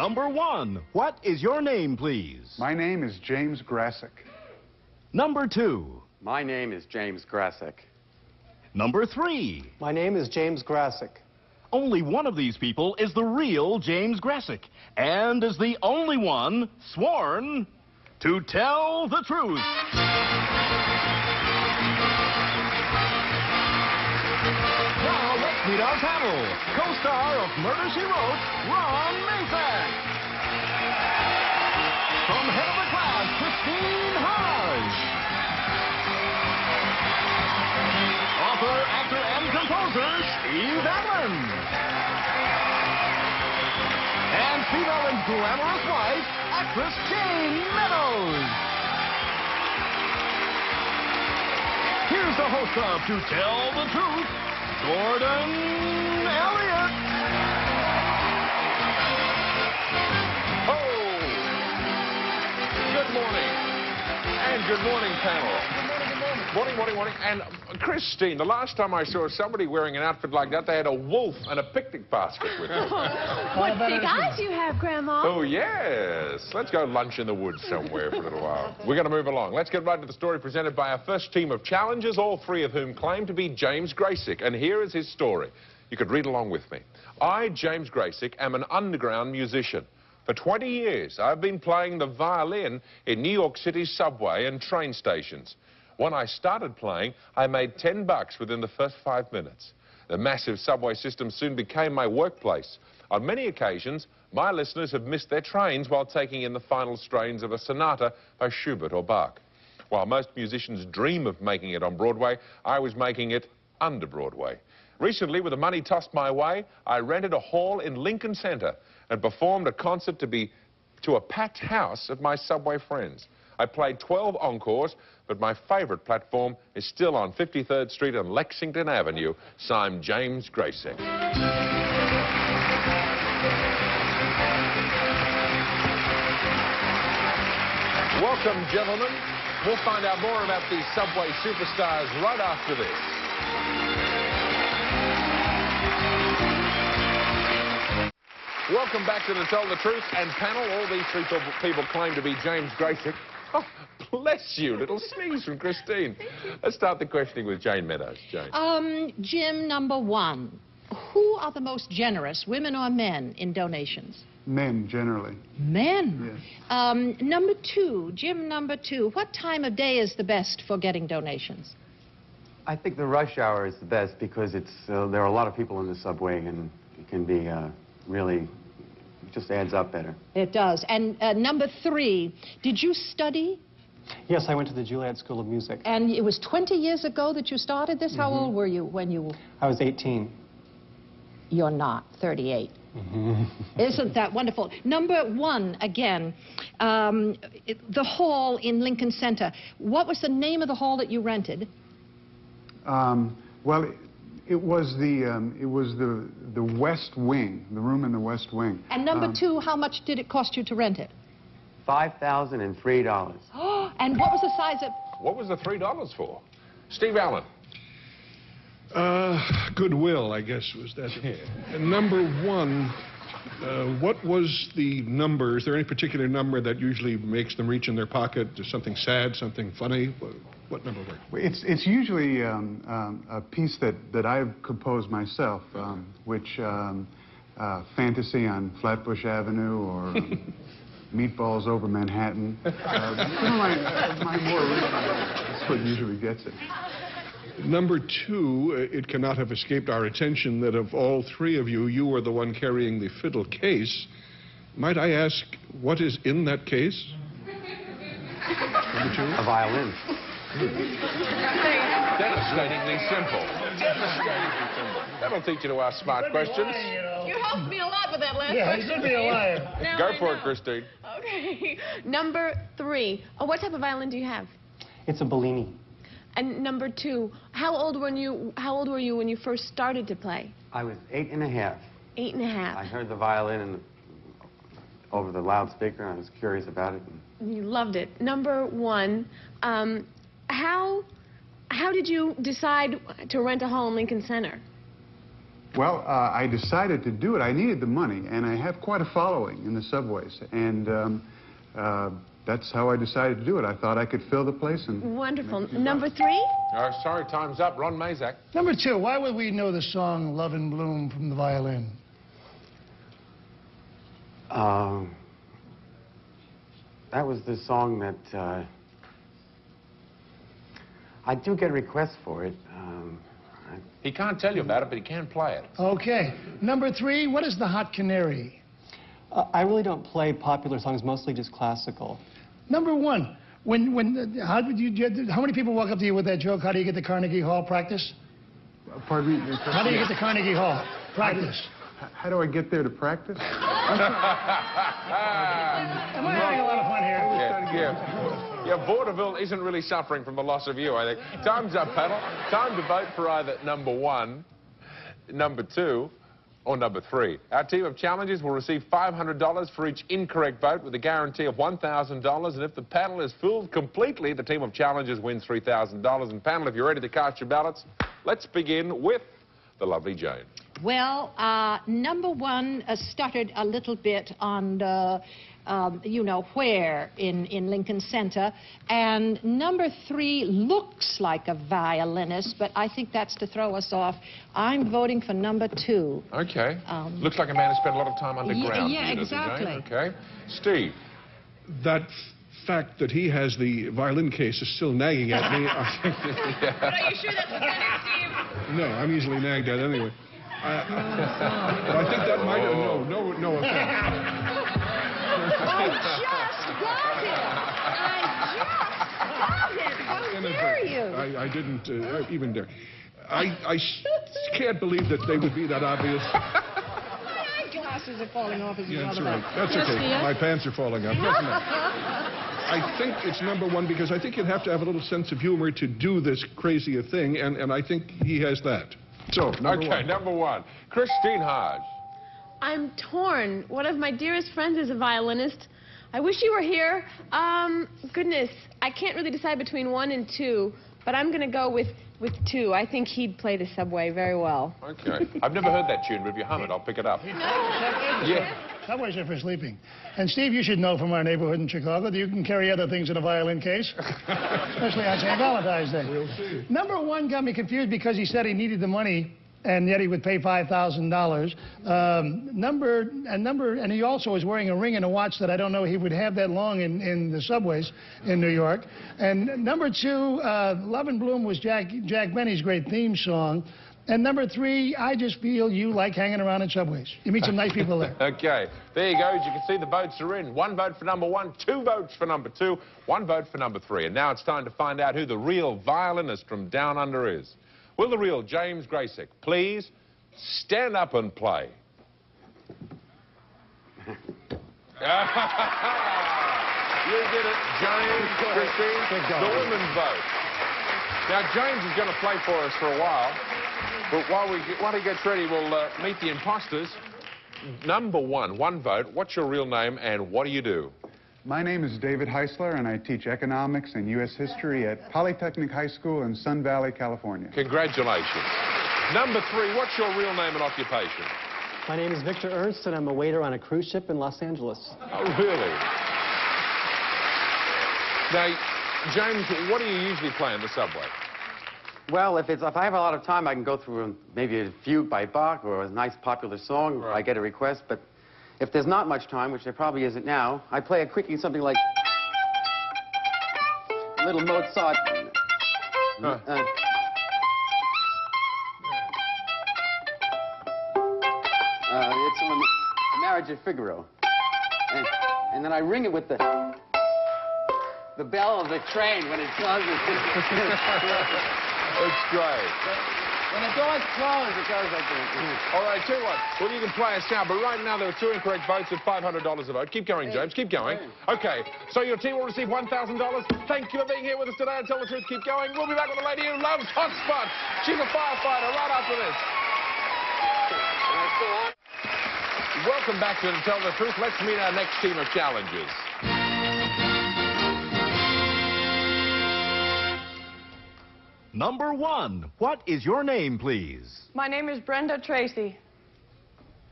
Number 1, what is your name, please? My name is James Grassick. Number 2. My name is James Grassick. Number 3. My name is James Grassick. Only one of these people is the real James Grassick, and is the only one sworn to tell the truth. Now let's meet our panel. Co-star of Murder, She Wrote, Ron Mason. From head of the class, Christine Hodge. Author, actor, and composer, Steve Allen. And Steve Allen's glamorous wife, actress Jayne Meadows. Here's the host of To Tell the Truth, Gordon Elliott. Oh! Good morning. And good morning, panel. Morning. And Christine, the last time I saw somebody wearing an outfit like that, they had a wolf and a picnic basket with them. What big eyes you have, Grandma. Oh, yes. Let's go lunch in the woods somewhere for a little while. We're going to move along. Let's get right to the story presented by our first team of challengers, all three of whom claim to be James Grassick. And here is his story. You could read along with me. I, James Grassick, am an underground musician. For 20 years, I've been playing the violin in New York City's subway and train stations. When I started playing, I made $10 within the first 5 minutes. The massive subway system soon became my workplace. On many occasions, my listeners have missed their trains while taking in the final strains of a sonata by Schubert or Bach. While most musicians dream of making it on Broadway, I was making it under Broadway. Recently, with the money tossed my way, I rented a hall in Lincoln Center and performed a concert to a packed house of my subway friends. I played 12 encores, but my favorite platform is still on 53rd Street and Lexington Avenue. Signed, James Grassick. Welcome, gentlemen. We'll find out more about these subway superstars right after this. Welcome back to Tell the Truth. And panel, all these three people claim to be James Grassick. Oh, bless you, little sneeze from Christine. Let's start the questioning with Jayne Meadows. Jayne. Jim, number 1. Who are the most generous, women or men, in donations? Men, generally. Men? Yes. Number 2, Jim, number 2. What time of day is the best for getting donations? I think the rush hour is the best because it's there are a lot of people in the subway and it can be really, it just adds up better. It does. And number 3, did you study? Yes, I went to the Juilliard School of Music. And it was 20 years ago that you started this? How old were you when you... I was 18. You're not, 38. Isn't that wonderful? Number 1, again, the hall in Lincoln Center. What was the name of the hall that you rented? Well, it was the West Wing, the room in the West Wing. And number 2, how much did it cost you to rent it? $5,003. And what was the size of... What was the $3 for? Steve Allen. Goodwill, I guess, was that. And number 1, what was the number? Is there any particular number that usually makes them reach in their pocket? Is something sad, something funny? What number were it? It's usually a piece that I've composed myself, which Fantasy on Flatbush Avenue or Meatballs over Manhattan. My more original, that's what usually gets it. Number 2, it cannot have escaped our attention that of all three of you, you were the one carrying the fiddle case. Might I ask, what is in that case? Number 2? A violin. Devastatingly simple. Devastatingly simple. That'll teach you to ask smart questions. You helped me a lot with that last Yeah, question. he should be a liar. Now Go I for know. it, Christine. Okay. Number 3. What type of violin do you have? It's a Bellini. And number 2, how old were you when you first started to play? I was 8 and a half. 8 and a half. I heard the violin over the loudspeaker, and I was curious about it. You loved it. Number 1, how did you decide to rent a hall in Lincoln Center? Well, I decided to do it. I needed the money, and I have quite a following in the subways. And that's how I decided to do it. I thought I could fill the place. And Wonderful. Number 3? Oh, sorry, time's up. Ron Mazak. Number 2, why would we know the song Love in Bloom from the violin? That was the song that I do get requests for it. He can't tell you about it, but he can play it. Okay. Number 3, what is the Hot Canary? I really don't play popular songs, mostly just classical. Number 1, how many people walk up to you with that joke? How do you get to Carnegie Hall? Practice? Pardon me? How do you get to Carnegie Hall? Practice. How do I get there to practice? Am I having a lot of fun here? Yeah, vaudeville isn't really suffering from the loss of you, I think. Time's up, panel. Time to vote for either number 1, number 2, or number 3. Our team of challengers will receive $500 for each incorrect vote with a guarantee of $1,000. And if the panel is filled completely, the team of challengers wins $3,000. And panel, if you're ready to cast your ballots, let's begin with the lovely Jayne. Well, number 1 stuttered a little bit on the, you know, where in Lincoln Center. And number 3 looks like a violinist, but I think that's to throw us off. I'm voting for number 2. Okay. Looks like a man who spent a lot of time underground. Yeah, exactly. Jayne? Okay. Steve. That fact that he has the violin case is still nagging at me. But are you sure that's the case, Steve? No, I'm easily nagged at anyway. I think that might... No offense. I just got it! How dare you? I didn't even dare. I can't believe that they would be that obvious. My glasses are falling off as you Yeah, that's know right. That's okay. My pants are falling off. Doesn't matter. I think it's number 1 because I think you'd have to have a little sense of humor to do this crazy a thing, and I think he has that. So, number 1. Number 1. Christine Hodge. I'm torn. One of my dearest friends is a violinist. I wish you were here. Goodness, I can't really decide between 1 and 2, but I'm going to go with 2. I think he'd play the subway very well. Okay. I've never heard that tune, but if you hum it, I'll pick it up. Yeah. Subways are for sleeping. And Steve, you should know from our neighborhood in Chicago that you can carry other things in a violin case, especially on St. Valentine's Day. We'll see. Number 1 got me confused because he said he needed the money, and yet he would pay $5,000. And he also was wearing a ring and a watch that I don't know he would have that long in the subways in New York. And number 2, Love in Bloom was Jack Benny's great theme song. And number 3, I just feel you like hanging around in subways. You meet some nice people there. Okay, there you go. As you can see, the votes are in. 1 vote for number 1, 2 votes for number 2, 1 vote for number 3. And now it's time to find out who the real violinist from Down Under is. Will the real James Gracek please stand up and play? You did it, James, Christine. The women's vote. Now, James is going to play for us for a while. But while he gets ready, we'll meet the imposters. Number 1, 1 vote. What's your real name and what do you do? My name is David Heisler, and I teach economics and U.S. history at Polytechnic High School in Sun Valley, California. Congratulations. Number 3, what's your real name and occupation? My name is Victor Ernst, and I'm a waiter on a cruise ship in Los Angeles. Oh, really? Now, James, what do you usually play in the subway? Well, if I have a lot of time, I can go through maybe a fugue by Bach or a nice popular song. Right. I get a request, but if there's not much time, which there probably isn't now, I play a quickie, something like little Mozart. Huh. It's on the Marriage of Figaro. And then I ring it with the bell of the train when it closes. It's great. When the doors close, it goes like this. All right, tell you what. Well, you can play us now, but right now there are 2 incorrect votes at $500 a vote. Keep going, James. Keep going. Okay, so your team will receive $1,000. Thank you for being here with us today. And Tell the Truth, keep going. We'll be back with a lady who loves hot spots. She's a firefighter right after this. Welcome back to Tell the Truth. Let's meet our next team of challengers. Number 1, what is your name, please? My name is Brenda Tracey.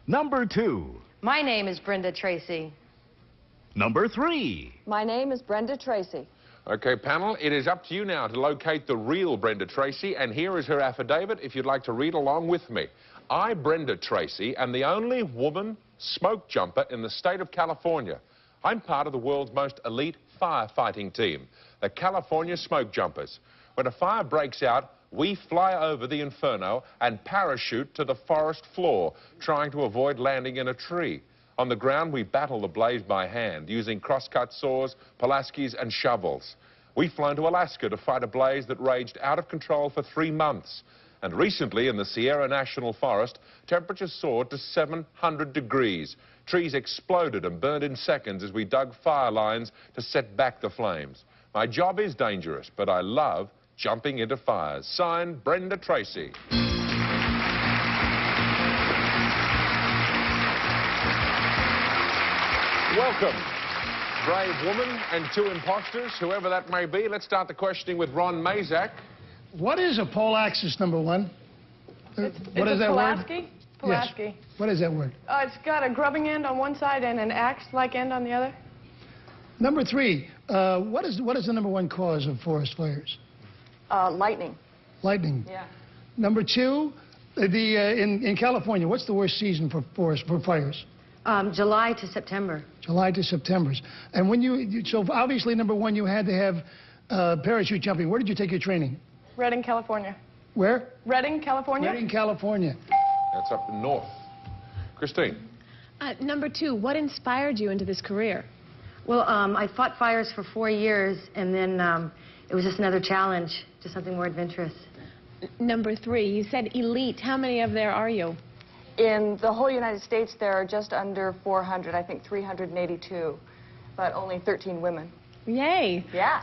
Number 2. My name is Brenda Tracey. Number 3. My name is Brenda Tracey. Okay, panel, it is up to you now to locate the real Brenda Tracey, and here is her affidavit if you'd like to read along with me. I, Brenda Tracey, am the only woman smoke jumper in the state of California. I'm part of the world's most elite firefighting team, the California Smoke Jumpers. When a fire breaks out, we fly over the inferno and parachute to the forest floor, trying to avoid landing in a tree. On the ground, we battle the blaze by hand, using crosscut saws, Pulaskis, and shovels. We've flown to Alaska to fight a blaze that raged out of control for 3 months. And recently, in the Sierra National Forest, temperatures soared to 700 degrees. Trees exploded and burned in seconds as we dug fire lines to set back the flames. My job is dangerous, but I love jumping into fires. Signed, Brenda Tracey. Welcome, brave woman and 2 imposters, whoever that may be. Let's start the questioning with Ron Mazak. What is a pole axis, number 1? What is that Pulaski? word? Pulaski. Yes. What is that word? It's got a grubbing end on one side and an axe-like end on the other. Number 3, what is the number 1 cause of forest fires? Lightning. Lightning. Yeah. Number 2, in California, what's the worst season for fires? July to September. July to September. And when so obviously, number 1, you had to have parachute jumping. Where did you take your training? Redding, California. Where? Redding, California. Redding, California. That's up north. Christine. Number 2, what inspired you into this career? Well, I fought fires for 4 years, and then it was just another challenge, just something more adventurous. Number 3, you said elite. How many of there are you? In the whole United States, there are just under 400, I think 382, but only 13 women. Yay. Yeah.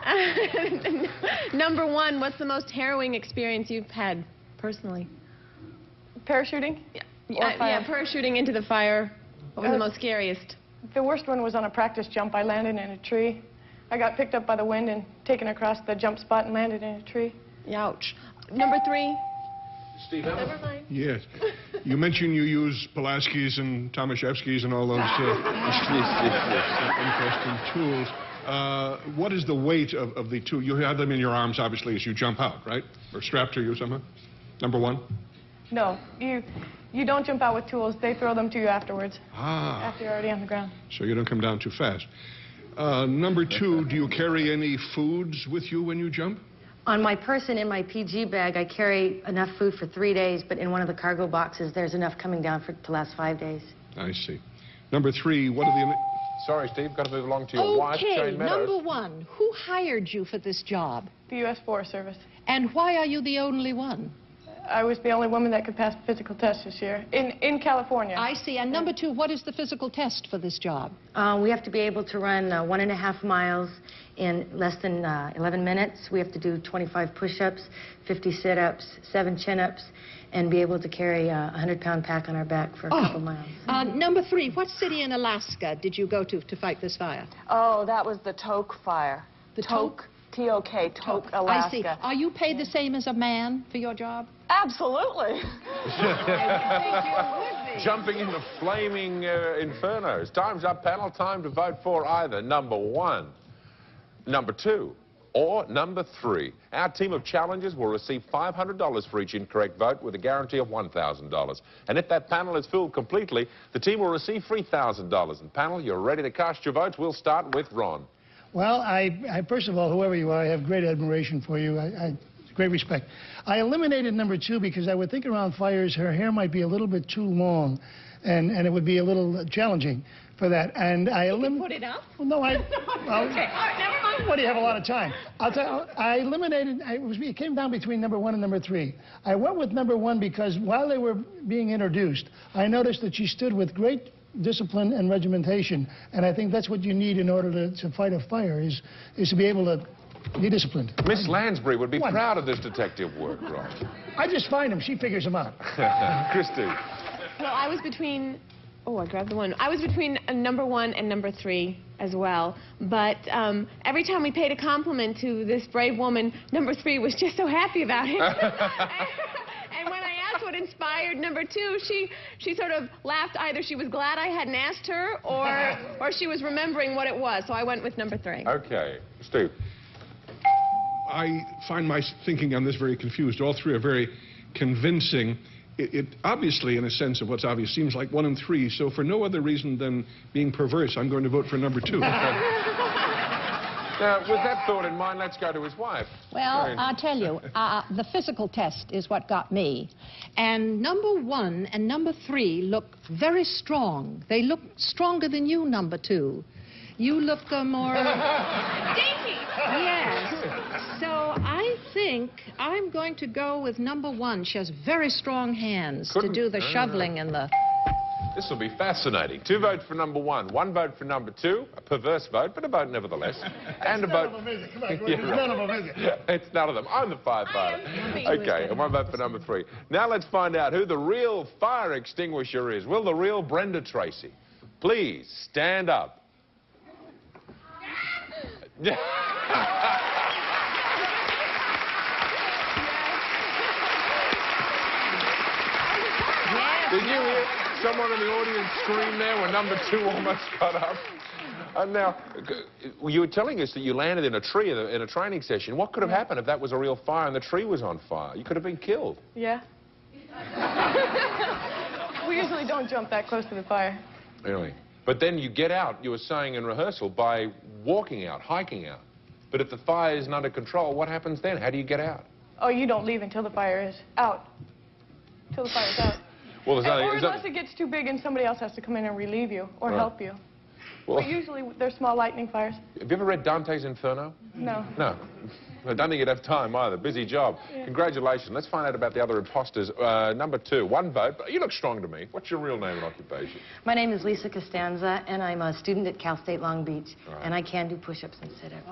Number 1, what's the most harrowing experience you've had personally? Parachuting? Yeah, parachuting into the fire. What was the most scariest? The worst one was on a practice jump. I landed in a tree. I got picked up by the wind and taken across the jump spot and landed in a tree. Ouch. Number 3. Steve Allen. Never mind. Yes. You mentioned you use Pulaskis and Tomaszewskis and all those interesting tools. What is the weight of the two? You have them in your arms, obviously, as you jump out, right? Or strapped to you somehow? Number 1? No, you don't jump out with tools. They throw them to you afterwards. Ah. After you're already on the ground. So you don't come down too fast. Number 2, do you carry any foods with you when you jump? On my person, in my PG bag, I carry enough food for 3 days, but in one of the cargo boxes, there's enough coming down to last 5 days. I see. Number 3, what are the... Sorry, Steve, got to move along to your wife, Jayne Meadows. Number 1, who hired you for this job? The U.S. Forest Service. And why are you the only one? I was the only woman that could pass the physical test this year in California. I see. And number 2, what is the physical test for this job? We have to be able to run 1.5 miles in less than 11 minutes. We have to do 25 push-ups, 50 sit-ups, 7 chin-ups, and be able to carry a 100-pound pack on our back for a couple miles. Number 3, what city in Alaska did you go to fight this fire? Oh, that was the Tok fire. The Tok? T-O-K, Tok, Alaska. I see. Are you paid the same as a man for your job? Absolutely. Jumping into flaming infernos. Time's up, panel. Time to vote for either number 1, number 2, or number 3. Our team of challengers will receive $500 for each incorrect vote with a guarantee of $1,000. And if that panel is filled completely, the team will receive $3,000. And panel, you're ready to cast your votes. We'll start with Ron. Well, I first of all, whoever you are, I have great admiration for you. Great respect. I eliminated number 2 because I would think around fires her hair might be a little bit too long, and it would be a little challenging for that. And I eliminated. Put it up? Well, no, I. Okay, all right, never mind. What do you have a lot of time? I'll tell you, I eliminated. It came down between number 1 and number 3. I went with number 1 because while they were being introduced, I noticed that she stood with great discipline and regimentation, and I think that's what you need in order to fight a fire is to be able to be disciplined. Miss Lansbury would be proud of this detective work, Ron. I just find him. She figures him out. Christy. Well, I was between... Oh, I grabbed the 1. I was between number 1 and number 3. as well. But every time we paid a compliment to this brave woman, number 3 was just so happy about it. And when I asked what inspired number 2, she sort of laughed. Either she was glad I hadn't asked her, or she was remembering what it was. So I went with number 3. Okay. Steve. I find my thinking on this very confused. All 3 are very convincing. It obviously, in a sense of what's obvious, seems like 1 and 3. So for no other reason than being perverse, I'm going to vote for number 2. Now, with that thought in mind, let's go to his wife. Well, Jayne. I'll tell you, the physical test is what got me. And number 1 and number 3 look very strong. They look stronger than you, number 2. You look more... Dainty! Yes. So I think I'm going to go with number 1. She has very strong hands to do the shoveling and the... This will be fascinating. 2 votes for number 1, 1 vote for number 2, a perverse vote, but a vote nevertheless. And a vote... None of them, is it? Come on, Gordon. None of them, is it? It's none of them. I'm the firefighter. Okay, and 1 vote for number 3. Now let's find out who the real fire extinguisher is. Will the real Brenda Tracey please stand up? Did you hear someone in the audience scream there when number 2 almost got up? Now, you were telling us that you landed in a tree in a training session. What could have happened if that was a real fire and the tree was on fire? You could have been killed. Yeah. We usually don't jump that close to the fire. Really? But then you get out, you were saying in rehearsal, by walking out, hiking out. But if the fire isn't under control, what happens then? How do you get out? Oh, you don't leave until the fire is out. Until the fire's out. Well, Or unless it gets too big and somebody else has to come in and relieve you or help you. Well, But usually they're small lightning fires. have you ever read Dante's Inferno? No. No. I don't think you'd have time either. Busy job. Yeah. Congratulations. Let's find out about the other imposters. Number 2, 1 vote. But you look strong to me. What's your real name and occupation? My name is Lisa Costanza, and I'm a student at Cal State Long Beach, and I can do push-ups and sit-ups.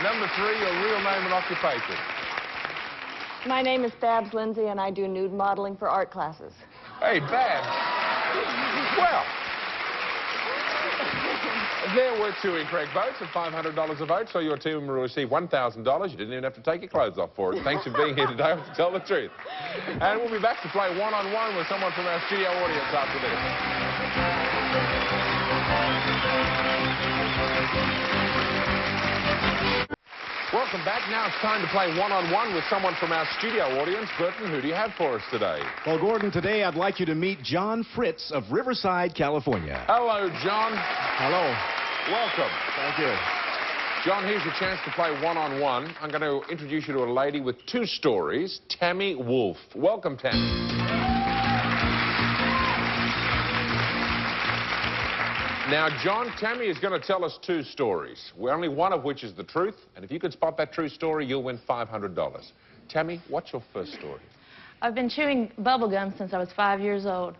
Number 3, your real name and occupation. My name is Babs Lindsay, and I do nude modeling for art classes. Hey, Babs. Well, there were 2 incorrect votes and $500 a vote, so your team will receive $1,000. You didn't even have to take your clothes off for it. Thanks for being here today to tell the truth. And we'll be back to play one-on-one with someone from our studio audience after this. Welcome back. Now it's time to play one-on-one with someone from our studio audience. Burton, who do you have for us today? Well, Gordon, today I'd like you to meet John Fritz of Riverside, California. Hello, John. Hello. Welcome. Thank you. John, here's your chance to play one-on-one. I'm going to introduce you to a lady with 2 stories, Tammy Wolf. Welcome, Tammy. Now, John, Tammy is going to tell us 2 stories, only one of which is the truth, and if you can spot that true story, you'll win $500. Tammy, what's your first story? I've been chewing bubble gum since I was 5 years old.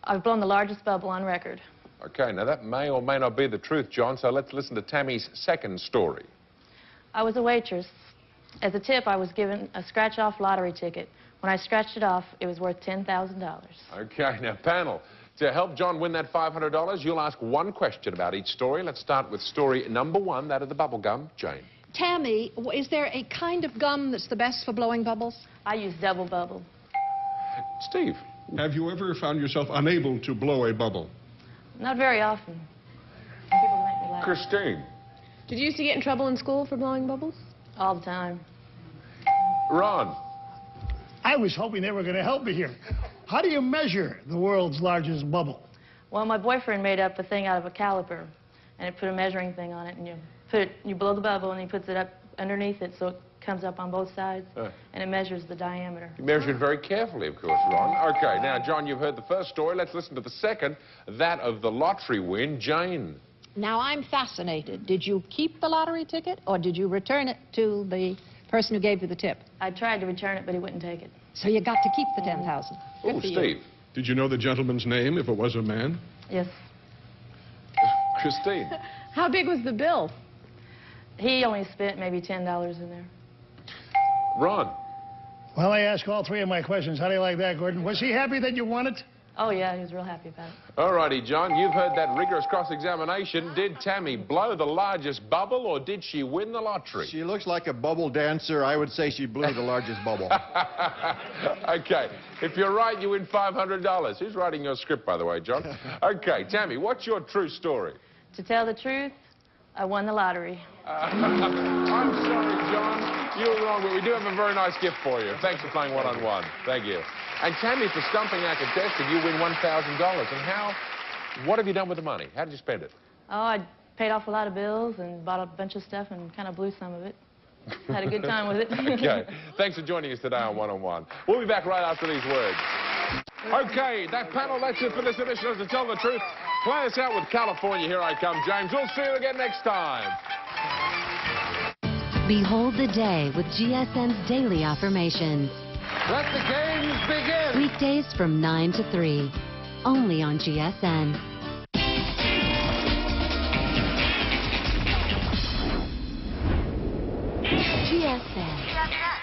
I've blown the largest bubble on record. Okay, now that may or may not be the truth, John, so let's listen to Tammy's second story. I was a waitress. As a tip, I was given a scratch-off lottery ticket. When I scratched it off, it was worth $10,000. Okay, now, panel, to help John win that $500, you'll ask 1 question about each story. Let's start with story number 1, that of the bubble gum. Jayne. Tammy, is there a kind of gum that's the best for blowing bubbles? I use double bubble. Steve. Have you ever found yourself unable to blow a bubble? Not very often. People make me laugh. Christine. Did you used to get in trouble in school for blowing bubbles? All the time. Ron. I was hoping they were going to help me here. How do you measure the world's largest bubble? Well, my boyfriend made up a thing out of a caliper, and it put a measuring thing on it, and you blow the bubble, and he puts it up underneath it, so it comes up on both sides, and it measures the diameter. You measure it very carefully, of course, Ron. Okay, now, John, you've heard the first story. Let's listen to the second, that of the lottery win. Jayne. Now, I'm fascinated. Did you keep the lottery ticket, or did you return it to the person who gave you the tip? I tried to return it, but he wouldn't take it. So you got to keep the $10,000. Oh, Steve. Did you know the gentleman's name, if it was a man? Yes. Christine. How big was the bill? He only spent maybe $10 in there. Ron. Well, I asked all 3 of my questions. How do you like that, Gordon? Was he happy that you won it? Oh, yeah, he was real happy about it. All righty, John, you've heard that rigorous cross-examination. Did Tammy blow the largest bubble, or did she win the lottery? She looks like a bubble dancer. I would say she blew the largest bubble. Okay, if you're right, you win $500. Who's writing your script, by the way, John? Okay, Tammy, what's your true story? To tell the truth, I won the lottery. I'm sorry, John. You were wrong, but we do have a very nice gift for you. Thanks for playing one-on-one. Thank you. And Tammy, for stumping our contestant, you win $1,000. And what have you done with the money? How did you spend it? Oh, I paid off a lot of bills and bought a bunch of stuff and kind of blew some of it. Had a good time with it. Okay. Thanks for joining us today on One-on-One. We'll be back right after these words. Okay, that panel, that's it for this edition of To Tell the Truth. Play us out with California. Here I come, James. We'll see you again next time. Behold the day with GSN's Daily Affirmations. Let the games begin. Weekdays from 9 to 3. Only on GSN. GSN.